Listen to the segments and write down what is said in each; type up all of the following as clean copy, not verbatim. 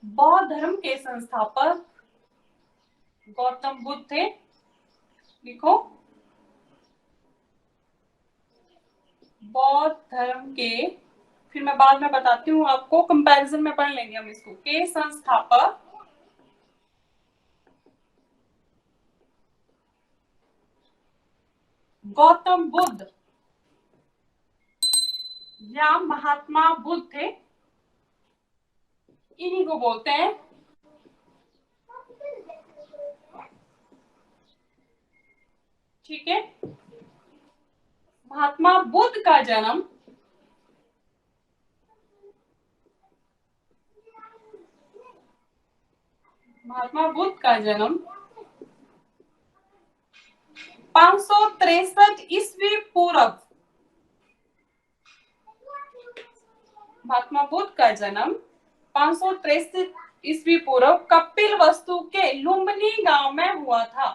बौद्ध धर्म के संस्थापक गौतम बुद्ध थे। लिखो, बौद्ध धर्म के, फिर मैं बाद में बताती हूँ आपको, कंपैरिजन में पढ़ लेंगे हम इसको, के संस्थापक गौतम बुद्ध या महात्मा बुद्ध थे। इन्हीं को बोलते हैं ठीक है। महात्मा बुद्ध का जन्म महात्मा बुद्ध का जन्म 563 ईस्वी पूर्व, महात्मा बुद्ध का जन्म 563 ईस्वी पूर्व कपिलवस्तु के लुम्बिनी गांव में हुआ था।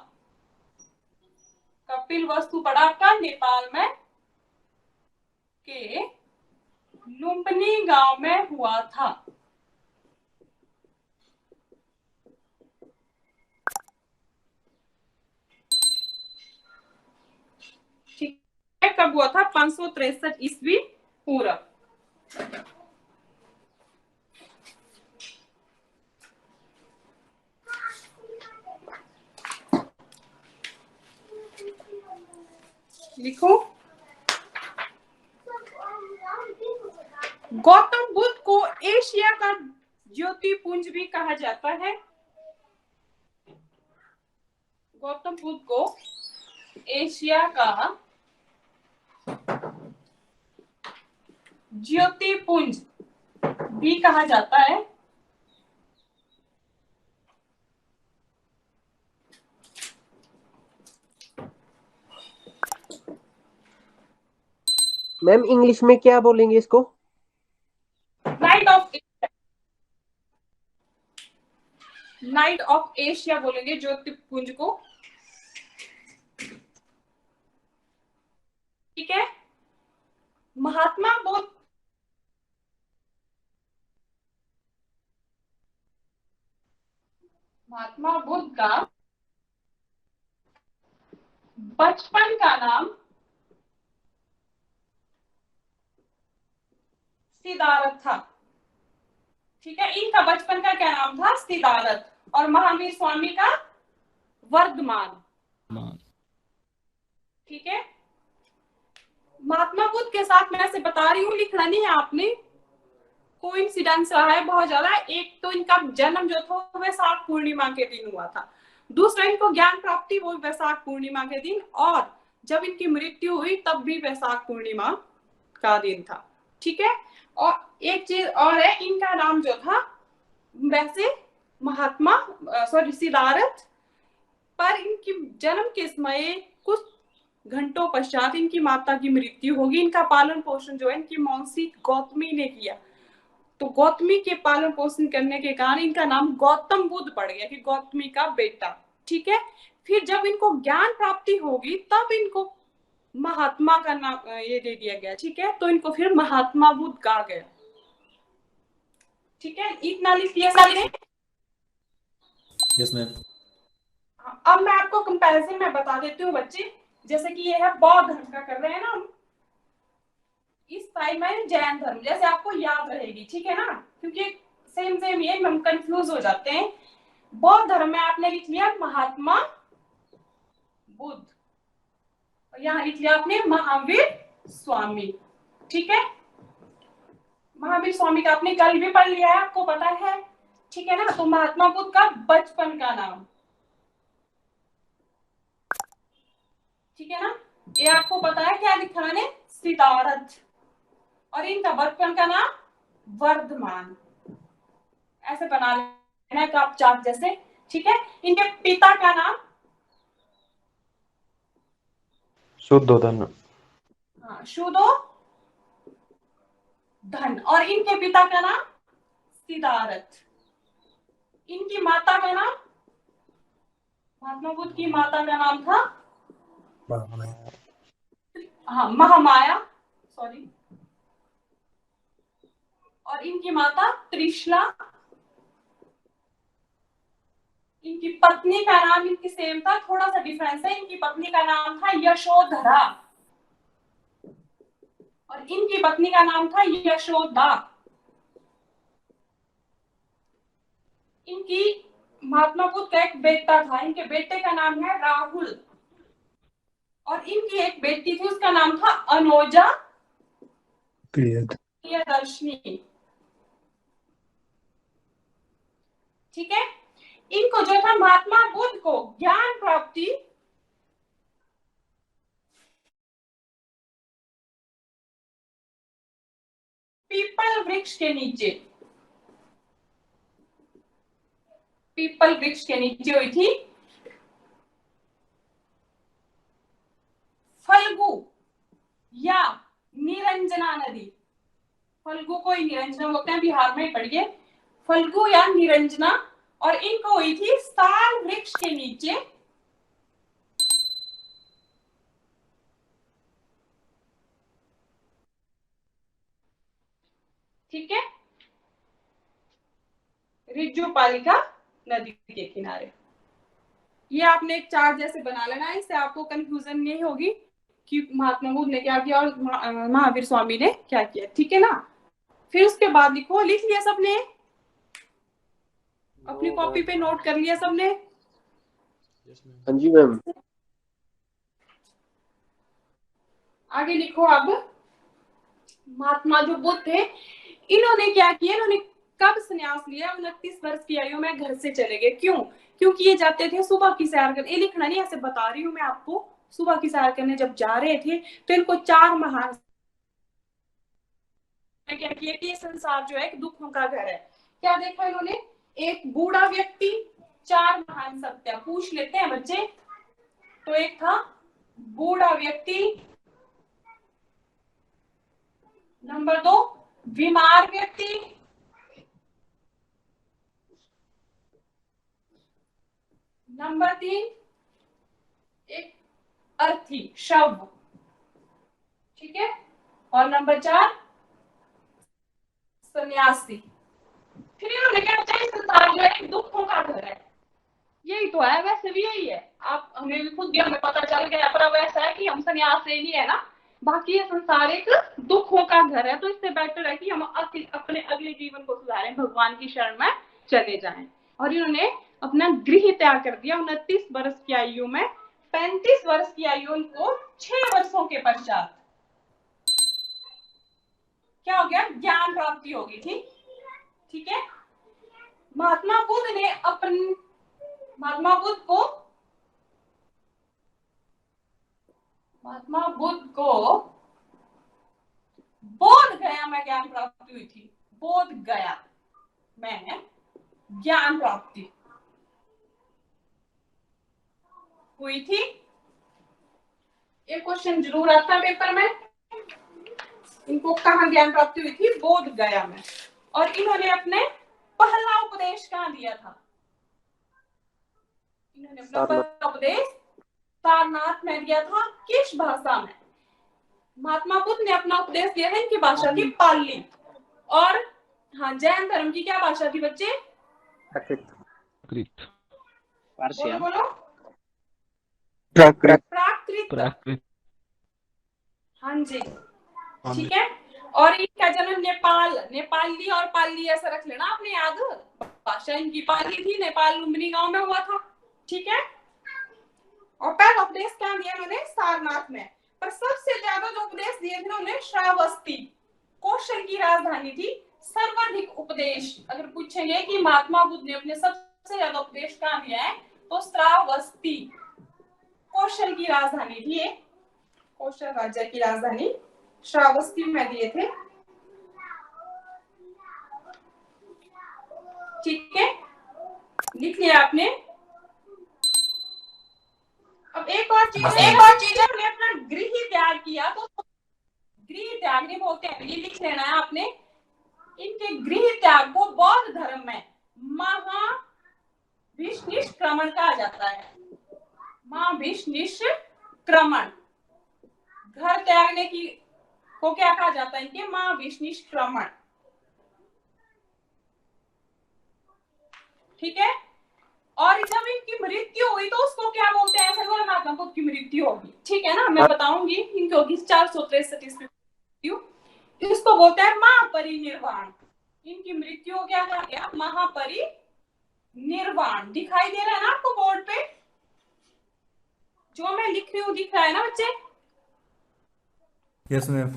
कपिलवस्तु पड़ा का नेपाल में के लुम्बिनी गांव में हुआ था। ठीक है, कब हुआ था? 563 ईस्वी पूर्व। लिखो, गौतम बुद्ध को एशिया का ज्योतिपुंज भी कहा जाता है। गौतम बुद्ध को एशिया का ज्योतिपुंज भी कहा जाता है। मैम इंग्लिश में क्या बोलेंगे इसको? नाइट ऑफ एशिया बोलेंगे ज्योतिपुंज को। ठीक है। महात्मा बुद्ध का बचपन का नाम सिद्धार्थ था। ठीक है, इनका बचपन का क्या नाम था? सिद्धार्थ। और महावीर स्वामी का वर्धमान। ठीक है। महात्मा बुद्ध के साथ मैं ऐसे बता रही हूँ, लिखना नहीं है आपने, कोइंसिडेंस रहा है बहुत ज्यादा। एक तो इनका जन्म जो था वैशाख पूर्णिमा के दिन हुआ था, दूसरा इनको ज्ञान प्राप्ति वो वैशाख पूर्णिमा के दिन, और जब इनकी मृत्यु हुई तब भी वैशाख पूर्णिमा का दिन था। ठीक है। और एक चीज और है, इनका नाम जो था वैसे महात्मा सिद्धार्थ, पर इनकी जन्म के समय कुछ घंटों पश्चात इनकी माता की मृत्यु होगी। इनका पालन पोषण जो है इनकी मौसी गौतमी ने किया, तो गौतमी के पालन पोषण करने के कारण इनका नाम गौतम बुद्ध पड़ गया कि गौतमी का बेटा। ठीक है। फिर जब इनको ज्ञान प्राप्ति होगी तब इनको महात्मा का नाम ये दे दिया गया। ठीक है, तो इनको फिर महात्मा बुद्ध कहा गया। ठीक है, इतना लिख लिया मैंने। Yes ma'am. अब मैं आपको कंपैरिजन में बता देती हूँ बच्चे, जैसे कि ये है बौद्ध धर्म का कर रहे हैं ना हम, इस साइड में जैन धर्म, जैसे आपको याद रहेगी। ठीक है ना, क्योंकि सेम सेम ये हम कंफ्यूज हो जाते हैं। बौद्ध धर्म में आपने लिख लिया महात्मा बुद्ध, और यहाँ लिख लिया आपने महावीर स्वामी। ठीक है, महावीर स्वामी का आपने कल भी पढ़ लिया है, आपको पता है। ठीक है ना, तो महात्मा बुद्ध का बचपन का नाम, ठीक है ना, ये आपको पता है क्या लिखा मैंने? सिद्धार्थ। और इनका बचपन का नाम वर्धमान। ऐसे बना लेना है आप चार्ट जैसे। ठीक है, इनके पिता का नाम शुद्धोधन। हाँ, शुद्धोधन। और इनके पिता का नाम सिद्धार्थ। इनकी माता का नाम, महात्मा बुद्ध की माता का नाम था हाँ महामाया, सॉरी, और इनकी माता त्रिशला। इनकी पत्नी का नाम इनकी सेम था, थोड़ा सा डिफरेंस है। इनकी पत्नी का नाम था यशोधरा और इनकी पत्नी का नाम था यशोदा। इनकी महात्मा बुद्ध का एक बेटा था, इनके बेटे का नाम है राहुल और इनकी एक बेटी थी, उसका नाम था अनोजा प्रियदर्शनी। ठीक है, इनको जो था महात्मा बुद्ध को ज्ञान प्राप्ति पीपल वृक्ष के नीचे, पीपल वृक्ष के नीचे हुई थी। फल्गु या निरंजना नदी, फल्गु को ही निरंजना बोलते हैं, बिहार में पढ़िए, फल्गु या निरंजना, और इनको हुई थी साल वृक्ष के नीचे। ठीक है, रिजुपालिका नदी के किनारे। ये आपने एक चार्ट जैसे बना लेना है, इससे आपको कंफ्यूजन नहीं होगी कि महात्मा बुद्ध ने क्या किया और महावीर स्वामी ने क्या किया। ठीक है ना, फिर उसके बाद लिखो, लिख लिया सबने, अपनी कॉपी पे नोट कर लिया सबने? हाँ जी मैम। आगे लिखो अब, महात्मा जो बुद्ध थे, इन्होंने क्या किया, इन्होंने कब संन्यास लिया? 29 वर्ष की आयु में घर से चले गए। क्यों? क्योंकि ये जाते थे सुबह की सैर करने, ये लिखना नहीं, ऐसे बता रही हूँ मैं आपको। सुबह की सैर करने जब जा रहे थे तो इनको 4 महान क्या किया कि ये संसार जो है एक दुखों का घर है। क्या देखा इन्होंने? एक बूढ़ा व्यक्ति, 4 महान सत्य। पूछ लेते हैं बच्चे, तो एक था बूढ़ा व्यक्ति, नंबर 2 बीमार व्यक्ति, नंबर 3 एक अर्थी शव, ठीक है, और नंबर 4 सन्यासी। फिर इन्होंने क्या बताया, संसार जो है दुखों का घर है। यही तो है, वैसे भी यही है, आप हमें भी खुद भी हमें पता चल गया, पर अब ऐसा है कि हम सन्यास से नहीं है ना, बाकी ये संसार एक दुखों का घर है। तो इससे बेटर है कि हम अपने अगले जीवन को सुधारें, भगवान की शरण में चले जाएं। और इन्होंने अपना गृह त्याग कर दिया 29 वर्ष की आयु में। 35 वर्ष की आयु उनको 6 वर्षों के पश्चात क्या हो गया, ज्ञान प्राप्ति होगी थी। ठीक है, महात्मा बुद्ध ने महात्मा बुद्ध को बोध गया में ज्ञान प्राप्ति हुई थी। बोध गया में ज्ञान प्राप्ति हुई थी। एक क्वेश्चन जरूर आता है पेपर में, इनको कहाँ ज्ञान प्राप्ति हुई थी? बोध गया में। और इन्होंने अपने पहला उपदेश कहाँ दिया था? इन्होंने अपना पहला उपदेश सारनाथ में दिया था। किस भाषा में? महात्मा बुद्ध ने अपना उपदेश दिया था, इनकी भाषा थी पाली। और हाँ, जैन धर्म की क्या भाषा थी बच्चे? प्राकृत। बोलो प्राकृत। हाँ जी, ठीक है। और इनका जन्म नेपाली और पाली ऐसा रख लेना आपने याद। भाषा इनकी पाली थी, नेपाल लुम्बिनी गांव में हुआ था। ठीक है, और पहला उपदेश क्या दिया इन्होंने? सारनाथ में। पर सबसे ज्यादा जो उपदेश दिए थे उन्होंने श्रावस्ती, कौशल की राजधानी थी। सर्वाधिक उपदेश अगर पूछेंगे कि महात्मा बुद्ध ने अपने सबसे ज्यादा उपदेश कहाँ दिया है, तो श्रावस्ती, कौशल की राजधानी थी ये, कौशल राज्य की राजधानी श्रावस्ती में दिए थे। ठीक है, लिख लिया आपने। अब एक और चीज हमने अपना गृह त्याग किया, तो गृह त्याग नहीं बोलते हैं, ये लिख लेना है आपने। इनके गृह त्याग को बौद्ध धर्म में महाभिनिष्क्रमण कहा जाता है। महाभिनिष्क्रमण, घर त्यागने की को क्या कहा जाता है? इनके महाभिनिष्क्रमण। ठीक है। और जब इनकी मृत्यु हुई तो उसको क्या बोलते हैं? ऐसे बोला महात्मा बुद्ध की मृत्यु होगी, ठीक है ना, मैं बताऊंगी। इनकी होगी 463 ईस्वी मृत्यु, इसको बोलते हैं महापरिनिर्वाण। इनकी मृत्यु को क्या कहा गया? महापरिनिर्वाण। दिखाई दे रहा है ना आपको बोर्ड पे? जो मैं लिख रही हूँ दिख रहा है ना बच्चे? Yes ma'am.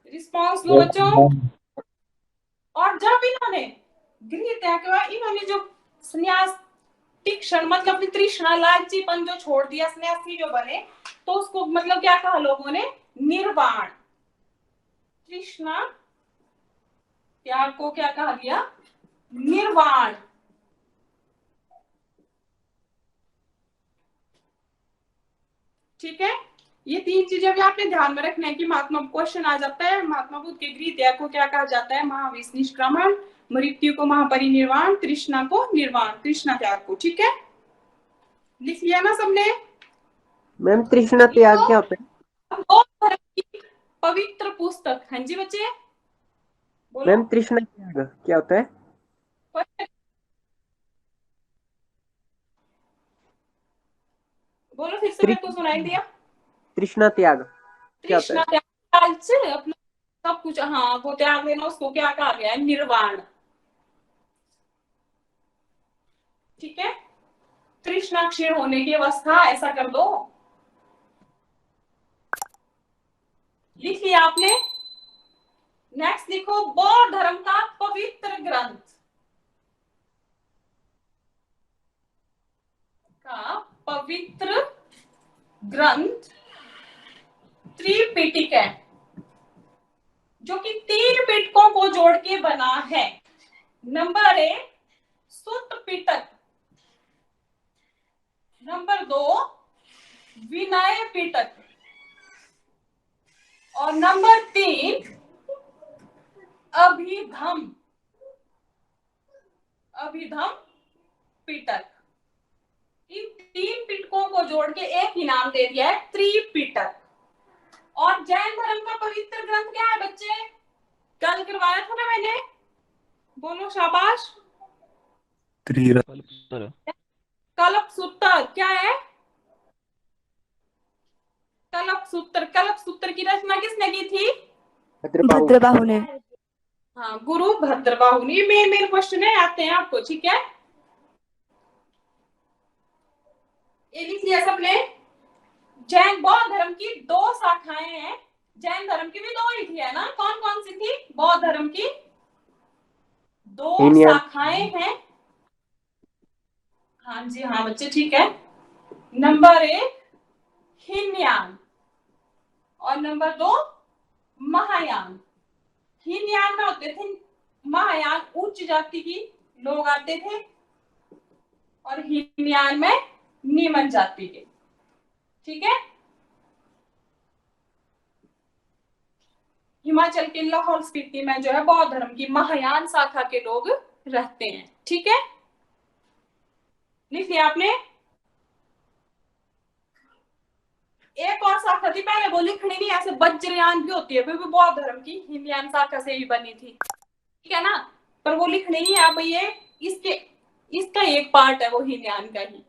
रिस्पॉन्स दो बच्चों। और जब इन्होंने गृह त्याग किया, इन्होंने जो संन्यास तीक्ष्ण मतलब अपनी तृष्णा लालचीपन जो छोड़ दिया, सन्यासी जो बने, तो उसको मतलब क्या कहा लोगों ने? निर्वाण। तृष्णा त्याग को क्या कहा गया? निर्वाण। ठीक है। ये तीन चीजें भी आपने ध्यान में रखना है कि महात्मा क्वेश्चन आ जाता है, महात्मा बुद्ध के गृह त्याग को क्या कहा जाता है? महाविनिष्क्रमण। मृत्यु को महापरिनिर्वाण। तृष्णा को निर्वाण, तृष्णा त्याग को। ठीक है, लिख लिया ना सबने? मैम तृष्णा त्याग क्या होता है? पवित्र पुस्तक। हाँ जी बच्चे बोलो। मैम तृष्णा त्याग क्या होता है? बोलो फिर से, मेरे को सुनाई दिया। तृष्णा त्याग क्या होता तृष्णा है? त्याग से अपना सब कुछ, हाँ, वो त्याग लेना, उसको क्या कहा गया है? निर्वाण। ठीक है। तृष्णा क्षीण होने की अवस्था, ऐसा कर दो। लिख लिया आपने? नेक्स्ट लिखो, बौद्ध धर्म का पवित्र ग्रंथ का पवित्र ग्रंथ त्रिपिटक है, जो कि 3 पिटकों को जोड़ के बना है। नंबर 1 सुत्त पिटक, नंबर 2 विनय पिटक, और नंबर 3 अभिधम पिटक। इन 3 पिटकों को जोड़ के एक ही नाम दे दिया है, त्रिपिटक। और जैन धर्म का पवित्र ग्रंथ क्या है बच्चे? कल करवाया था ना मैंने, बोलो शाबाश। कल्पसूत्र। क्या है? कल्पसूत्र की रचना किसने की थी? भद्रबाहु ने। हाँ, गुरु भद्रबाहु ने। मेन क्वेश्चन है, आते हैं आपको। ठीक है, ये लिख लिया सबने? जैन बौद्ध धर्म की 2 शाखाएं हैं। जैन धर्म की भी 2 ही थी, है ना? कौन कौन सी थी? बौद्ध धर्म की 2 शाखाएं हैं। हाँ जी हाँ बच्चे, ठीक है। नंबर 1 हीनयान और नंबर 2 महायान। हीनयान में होते थे महायान उच्च जाति की लोग आते थे, और हीनयान में निम्न जाति के। ठीक है। हिमाचल के लाहौल स्पीति में जो है बौद्ध धर्म की महायान शाखा के लोग रहते हैं। ठीक है, लिख लिया आपने? एक और शाखा थी, पहले वो लिखनी नहीं, ऐसे वज्रयान भी होती है, फिर भी बौद्ध धर्म की हीनयान शाखा से ही बनी थी। ठीक है ना, पर वो लिखनी नहीं है। अब ये इसका एक पार्ट है वो हीनयान का ही।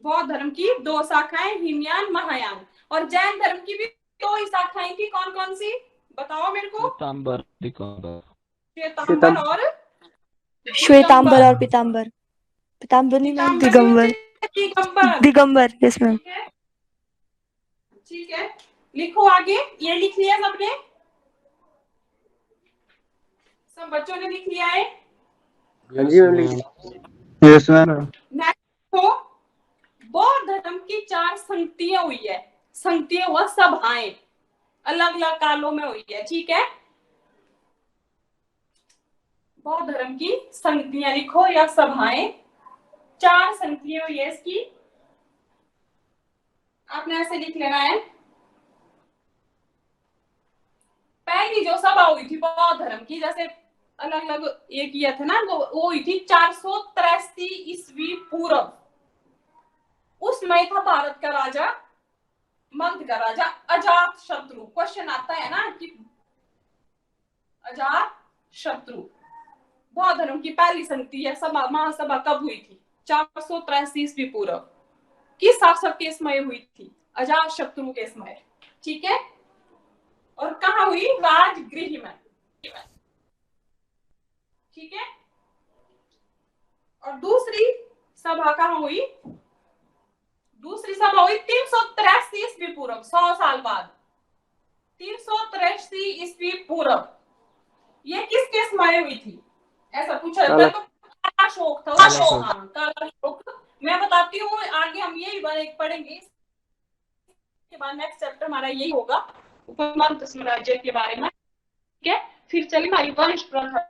बौद्ध धर्म की 2 शाखाएं, हीनयान महायान। और जैन धर्म की भी 2 ही शाखाएं थी। कौन कौन सी बताओ मेरे को? श्वेतांबर और पीतांबर। पीतांबर नहीं ma'am, Digambar. Digambar, yes ma'am. ठीक है, लिखो आगे। ये लिख लिया सबने? सब बच्चों ने लिख लिया है? हाँ जी मैम। Yes ma'am. बौद्ध धर्म की 4 संगतियां हुई है। संगतियां हुआ सभाएं, अलग अलग कालों में हुई है। ठीक है, बौद्ध धर्म की संगतियां लिखो या सभाएं। 4 संगतियां हुई है इसकी, आपने ऐसे लिख लेना है। पहली जो सभा हुई थी बौद्ध धर्म की, जैसे अलग अलग ये किया था ना, वो हुई थी 483 ईस्वी पूर्व। उसमें था भारत का राजा, मगध का राजा अजात शत्रु। क्वेश्चन आता है ना कि अजात शत्रु। बौद्ध धर्म की पहली संधि या सभा, महासभा कब हुई थी? 483 ईस्वी पूर्व। किस शासक के समय हुई थी? अजात शत्रु के समय। ठीक है, और कहाँ हुई? राजगृह में। ठीक है, और दूसरी सभा कहाँ हुई? दूसरी सभा हुई 383 ईस्वी पूर्व, 100 साल बाद। 383 ईस्वी पूर्व, ये किसके समय हुई थी? ऐसा पूछा जाता है। तो काला अशोक था। हाँ, काला अशोक। मैं बताती हूँ, आगे हम यही पढ़ेंगे। इसके बाद नेक्स्ट चैप्टर हमारा यही होगा, उपमन्त साम्राज्य के बारे में। ठीक है, फिर चलिए हमारी वंश प्रथा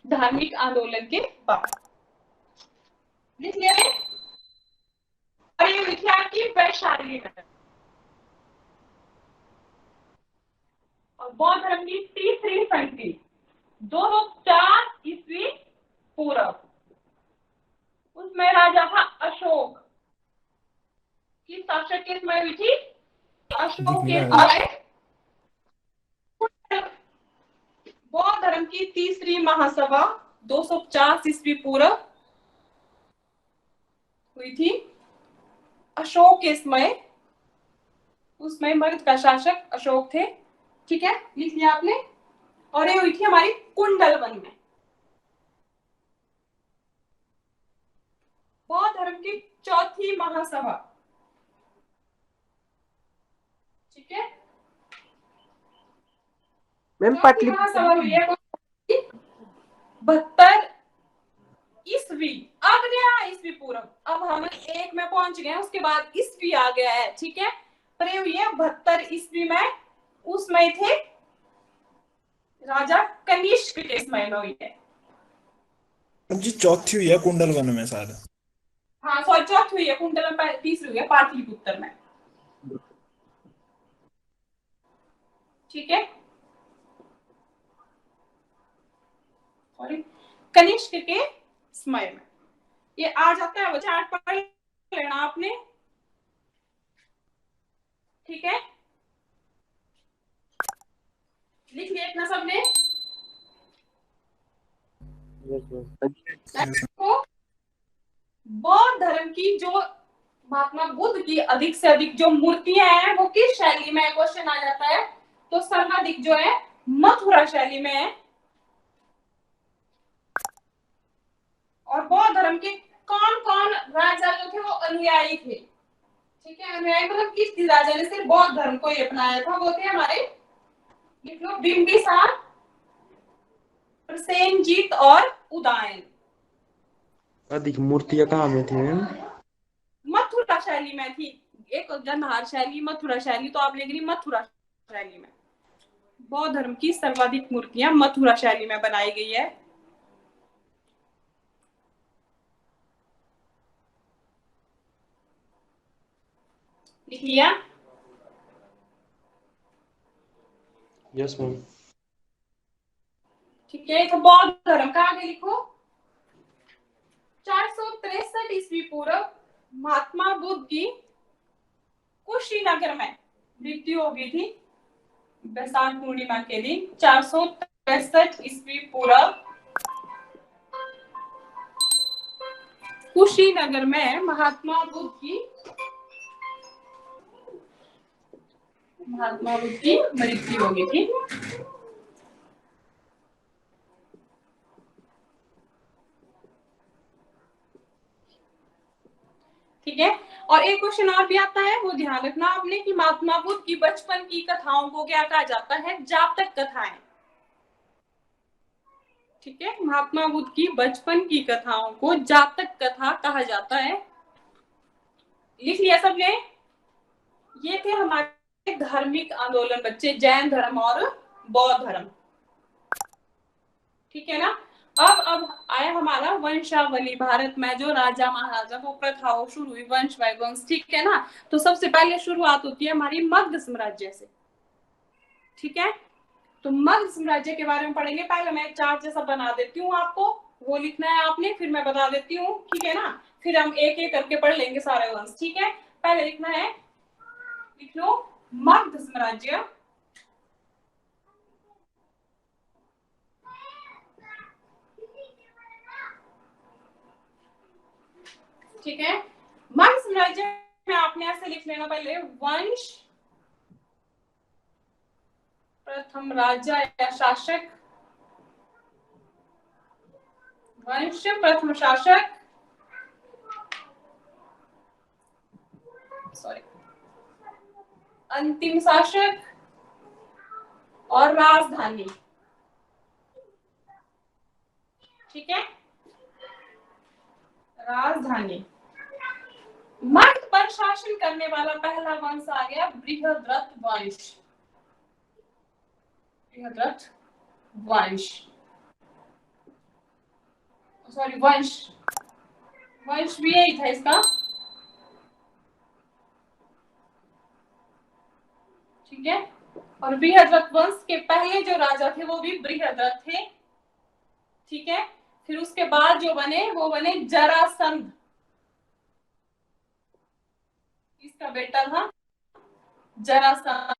धार्मिक आंदोलन के बाद लिख लिया। की वैशाली में और बौद्ध धर्म की तीसरी संधि 204 ईस्वी पूर्व। उसमें राजा था अशोक। किस शासक के समय हुई थी? अशोक के समय। बौद्ध धर्म की तीसरी महासभा 250 ईस्वी पूर्व हुई थी अशोक के समय। उसमें मगध का शासक अशोक थे। ठीक है, लिख लिया आपने। और ये हुई थी हमारी कुंडलवन में। बौद्ध धर्म की चौथी महासभा। ठीक है, मैम चौथी महासभा हुई है 72 ईस्वी। अब गया ईस्वी पूर्व, अब हम एक में पहुंच गए, उसके बाद ईस्वी आ गया है। ठीक है, पर ये हुई है 72 ईस्वी में। उसमें थे राजा कनिष्क के समय में हुई है जी। चौथी हुई है कुंडलवन में शायद। हाँ, सॉरी, चौथी हुई है कुंडलवन, तीसरी हुई है पाटलिपुत्र में। ठीक है, कनिष्क के समय में ये आ जाता है। वो चार्ट पढ़ लेना आपने। ठीक है, लिख लिया इतना सबने। बौद्ध धर्म की जो महात्मा बुद्ध की अधिक से अधिक जो मूर्तियां हैं वो किस शैली में? क्वेश्चन आ जाता है। तो सर्वाधिक जो है मथुरा शैली में है। और बौद्ध धर्म के कौन कौन राजा जो थे वो अनुयायी थे? ठीक है, अनुयायी मतलब किस राजा ने सिर्फ बौद्ध धर्म को ही अपनाया था? वो थे हमारे, लिख लो, बिंबिसार, प्रसेनजीत और उदयन। अधिक मूर्तियां कहाँ में थी मैम? मथुरा शैली में थी। एक गंधार शैली, मथुरा शैली, तो आप लेंगे मथुरा शैली में। बौद्ध धर्म की सर्वाधिक मूर्तियां मथुरा शैली में बनाई गई है। लिख लिया? Yes ma'am. ठीक है, तो बौद्ध धर्म का आगे लिखो। 463 ईस्वी पूर्व महात्मा बुद्ध की कुशीनगर में मृत्यु हो गई थी वैशाख पूर्णिमा के दिन। 463 ईस्वी पूर्व कुशीनगर में महात्मा बुद्ध की मृत्यु हो गई थी। ठीक है, और एक क्वेश्चन और भी आता है, वो ध्यान रखना आपने कि महात्मा बुद्ध की बचपन की कथाओं को क्या कहा जाता है? जातक कथाएं। ठीक है, महात्मा बुद्ध की बचपन की कथाओं को जातक कथा कहा जाता है। लिख लिया सबने? ये थे हमारे धार्मिक आंदोलन बच्चे, जैन धर्म और बौद्ध धर्म। ठीक है ना। अब आया हमारा वंशावली। भारत में जो राजा महाराजा वो प्रथा वो शुरू हुई, वंश वैवंश। ठीक है ना। तो सबसे पहले शुरुआत होती है हमारी मगध साम्राज्य से। ठीक है, तो मगध साम्राज्य के बारे में पढ़ेंगे। पहले मैं एक चार्ट जैसा बना देती हूँ आपको, वो लिखना है आपने, फिर मैं बता देती हूँ, ठीक है ना। फिर हम एक एक करके पढ़ लेंगे सारे वंश, ठीक है। पहले लिखना है, लिख लो मगध साम्राज्य, ठीक है। मगध साम्राज्य में आपने ऐसे लिख लेना पहले, वंश, प्रथम राजा या शासक, वंश, प्रथम शासक, सॉरी, अंतिम शासक और राजधानी, ठीक है। राजधानी। मगध पर शासन करने वाला पहला वंश आ गया बृहद्रथ वंश, बृहद्रथ वंश, सॉरी वंश, वंश भी यही था इसका, ठीक है। और बृहद्रथ वंश के पहले जो राजा थे वो भी बृहद्रथ थे, ठीक है। फिर उसके बाद जो बने वो बने जरासंध, इसका बेटा था जरासंध।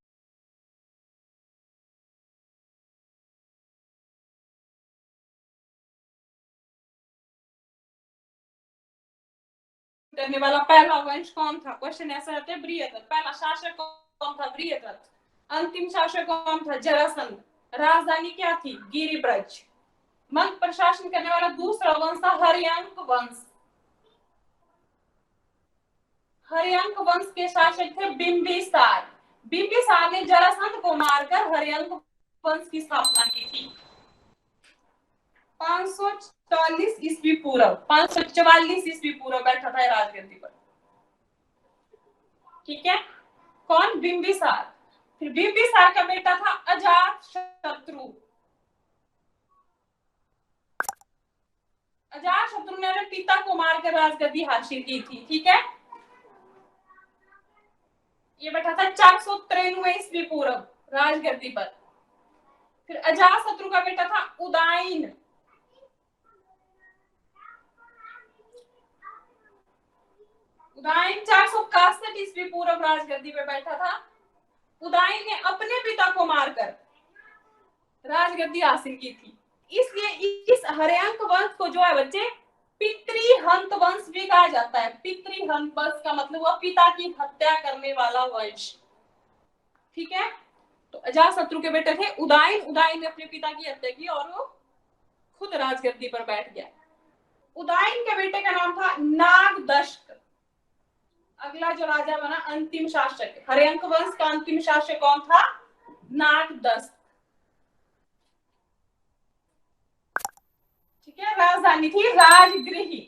करने वाला पहला वंश कौन था, क्वेश्चन ऐसा रहता है। बृहद्रथ। पहला शासक कौन था, बृहद्रथ। अंतिम शासक कौन था, जरासंध। राजधानी क्या थी, गिरिब्रज। मगध पर शासन करने वाला दूसरा वंश था हर्यंक वंश। हर्यंक वंश के शासक थे बिंबिसार। बिंबिसार ने जरासंध को मारकर हर्यंक वंश की स्थापना की थी 544 ईस्वी पूर्व। 544 ईस्वी पूर्व बैठा था राजगद्दी पर, ठीक है। कौन, बिंबिसार। फिर बिंबिसार का बेटा था अजात शत्रु। अजात शत्रु ने अपने पिता को मारकर राजगद्दी हासिल की थी, ठीक है। ये बैठा था 493 ईस्वी पूर्व राजगद्दी पर। फिर अजात शत्रु का बेटा था उदयन। उदयन 461 ईस्वी पूर्व राजगद्दी पे बैठा था। उदयन ने अपने पिता को मारकर राजगद्दी हासिल की थी। इसलिए इस हर्यंक वंश को जो है बच्चे पितृहंत वंश भी कहा जाता है। पितृहंत वंश का मतलब हुआ पिता की हत्या करने वाला वंश, ठीक है। तो अजातशत्रु के बेटे थे उदयन। उदयन ने अपने पिता की हत्या की और वो खुद राजगद्दी पर बैठ गया। उदयन के बेटे का नाम था नागदश्क। अगला जो राजा बना अंतिम शासक, हर्यंक वंश का अंतिम शासक कौन था, नागदश्क, ठीक है। राजधानी थी राजगृही,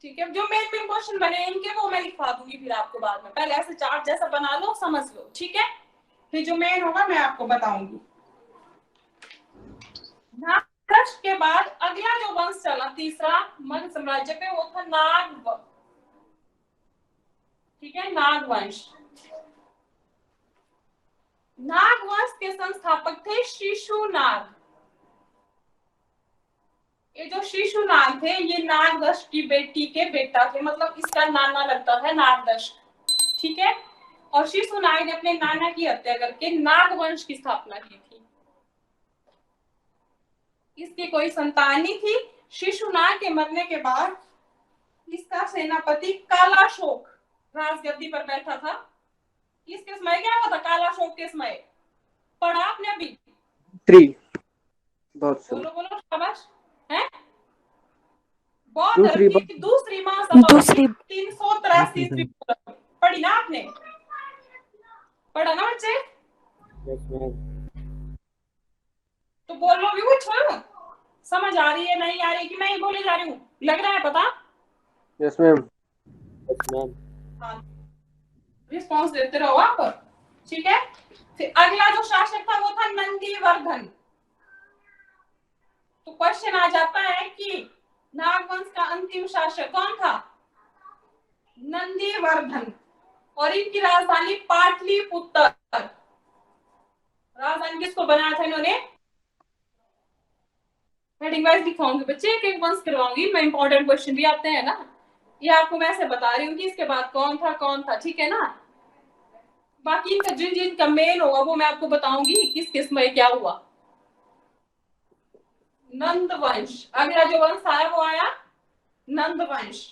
ठीक है। जो मेन मेन क्वेश्चन बने इनके वो मैं लिखवा दूंगी फिर आपको बाद में। पहले ऐसे चार्ट जैसा बना लो, समझ लो, ठीक है। फिर जो मेन होगा मैं आपको बताऊंगी। नागदश्क के बाद अगला जो वंश चला तीसरा मगध साम्राज्य पे वो था नाग, ठीक है, नागवंश। नागवंश के संस्थापक थे शिशुनाग। ये जो शिशुनाग थे ये नागदश्क की बेटी के बेटा थे, मतलब इसका नाना लगता है नागदश्क, ठीक है। और शिशुनाग ने अपने नाना की हत्या करके नागवंश की स्थापना की थी। इसकी कोई संतान नहीं थी। शिशुनाग के मरने के बाद इसका सेनापति कालाशोक राजगद्दी पर बैठा था। इसके समय क्या हुआ था, कालाशोक के समय पढ़ा आपने अभी, बहुत बोलो बोलो शाबाश, है दूसरी बौद्ध की दूसरी महासभा दूसरी 383 ईस्वी पढ़ी ना आपने, पढ़ा ना बच्चे, तो बोलो भी कुछ, समझ आ रही है नहीं आ रही कि मैं ही बोले जा रही हूँ, लग रहा है पता। Yes ma'am. हाँ, रिस्पॉन्स देते रहो आप, ठीक है। फिर अगला जो शासक था वो था नंदीवर्धन। तो क्वेश्चन आ जाता है कि नागवंश का अंतिम शासक कौन था, नंदीवर्धन। और इनकी राजधानी पाटलिपुत्र। राजधानी किसको बनाया था इन्होंने? हेडिंग वाइज दिखाऊंगी बच्चे, एक एक वंश करवाऊंगी मैं, इंपॉर्टेंट क्वेश्चन भी आते हैं ना, ये आपको मैं ऐसे बता रही हूँ कि इसके बाद कौन था, ठीक है ना। बाकी इनका जिन जिन का मेन होगा वो मैं आपको बताऊंगी किस किस में क्या हुआ। नंद वंश, अगला जो वंश आया वो आया नंद वंश।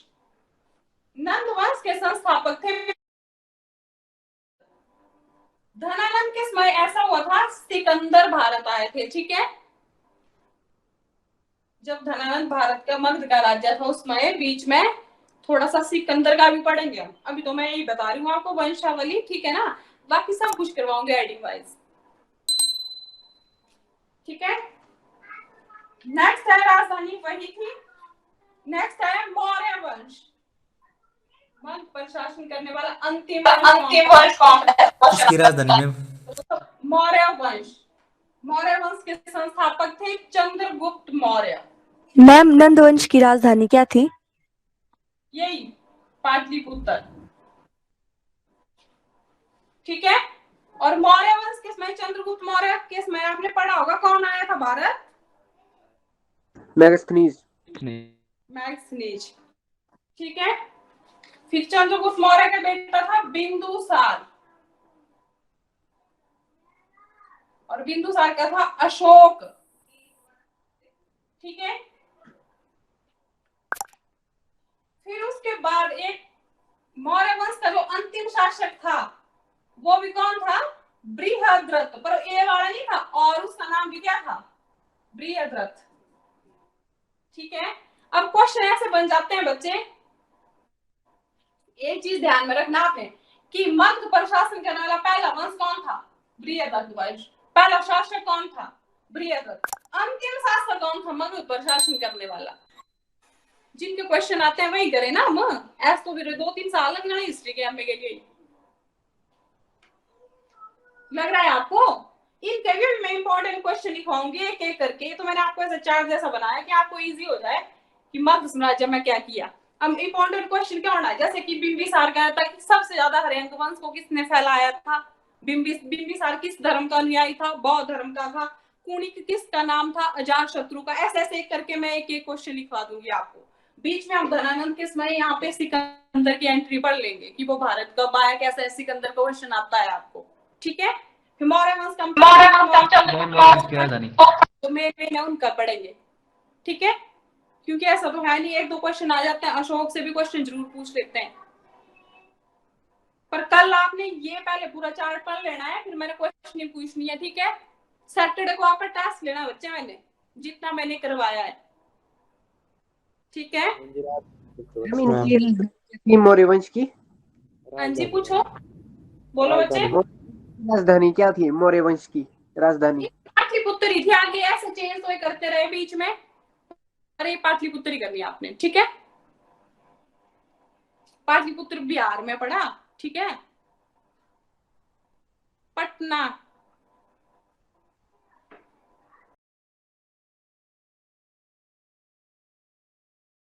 नंद वंश के संस्थापक थे धनानंद के समय ऐसा हुआ था सिकंदर भारत आए थे, ठीक है। जब धनानंद भारत का मगध का राज्य था उस समय बीच में थोड़ा सा सिकंदर का भी पढ़ेंगे हम, अभी तो मैं यही बता रही हूँ आपको वंशावली, ठीक है ना। बाकी सब कुछ करवाऊंगे हेडिंग वाइज, ठीक है। नेक्स्ट है राजधानी वही थी। नेक्स्ट है मौर्य वंश। मगध पर शासन करने वाला अंतिम वंश कौन है? इसकी राजधानी में मौर्य वंश। मौर्य वंश के संस्थापक थे चंद्रगुप्त मौर्य। मैम नंद वंश की राजधानी क्या थी? यही पाटलिपुत्र, ठीक है। और मौर्य वंश के समय चंद्रगुप्त मौर्य के समय आपने पढ़ा होगा कौन आया था भारत? मैगस्थनीज। मैगस्थनीज, ठीक है। फिर चंद्रगुप्त मौर्य का बेटा था बिंदुसार, और बिंदुसार का था अशोक, ठीक है। फिर उसके बाद एक मौर्य वंश का जो अंतिम शासक था वो भी कौन था? बृहद्रथ, पर ए वाला नहीं था, और उसका नाम भी क्या था? बृहद्रथ, ठीक है। अब क्वेश्चन ऐसे बन जाते हैं बच्चे, एक चीज ध्यान में रखना आपने कि मगध पर शासन करने वाला पहला वंश कौन था? बृहद्रथ वंश। पहला शासक कौन था? बृहद्रथ। अंतिम शासक कौन था मगध पर शासन करने वाला? जिनके क्वेश्चन आते हैं वही करे ना हम, ऐसे तो फिर 2-3 साल लगना है हिस्ट्री के एमए के लिए, लग रहा है आपको? इनके भी मैं इंपॉर्टेंट क्वेश्चन लिखवाऊंगी एक एक करके, तो मैंने आपको ऐसा चार्ट जैसा बनाया कि आपको इजी हो जाए कि मगध साम्राज्य में क्या किया। अब इंपॉर्टेंट क्वेश्चन क्या होना है, जैसे कि बिंबिसार का था कि सबसे ज्यादा हर्यंक वंश को किसने फैलाया था? बिंबिसार किस धर्म का अनुयायी था? बौद्ध धर्म का था। कुणिक किसका नाम था? अजातशत्रु का। ऐसे ऐसे एक करके मैं एक एक क्वेश्चन लिखवा दूंगी आपको। बीच में हम धनानंद के समय यहाँ पे सिकंदर की एंट्री पढ़ लेंगे कि वो भारत कब आया, कैसे सिकंदर का क्वेश्चन आता है आपको, ठीक है। मौर्य वंश इसकी राजधानी तो मेन उनका पढ़ेंगे, ठीक है। क्योंकि ऐसा तो है नहीं, 1-2 क्वेश्चन आ जाते हैं, अशोक से भी क्वेश्चन जरूर पूछ लेते हैं, पर कल आपने ये पहले पूरा चार्ट पढ़ लेना है, फिर मैंने क्वेश्चन पूछनी है, ठीक है। सैटरडे को आपका टेस्ट लेना बच्चे, मैंने जितना मैंने करवाया है, ठीक है। मौर्य वंश की हाँ जी पूछो, बोलो बच्चे। राजधानी क्या थी मौर्य वंश की? राजधानी पाटलिपुत्र ही थी, आगे ऐसे चेंज तो करते रहे बीच में, अरे पाटलिपुत्र ही करनी है आपने, ठीक है। पाटलिपुत्र बिहार में पड़ा, ठीक है। पटना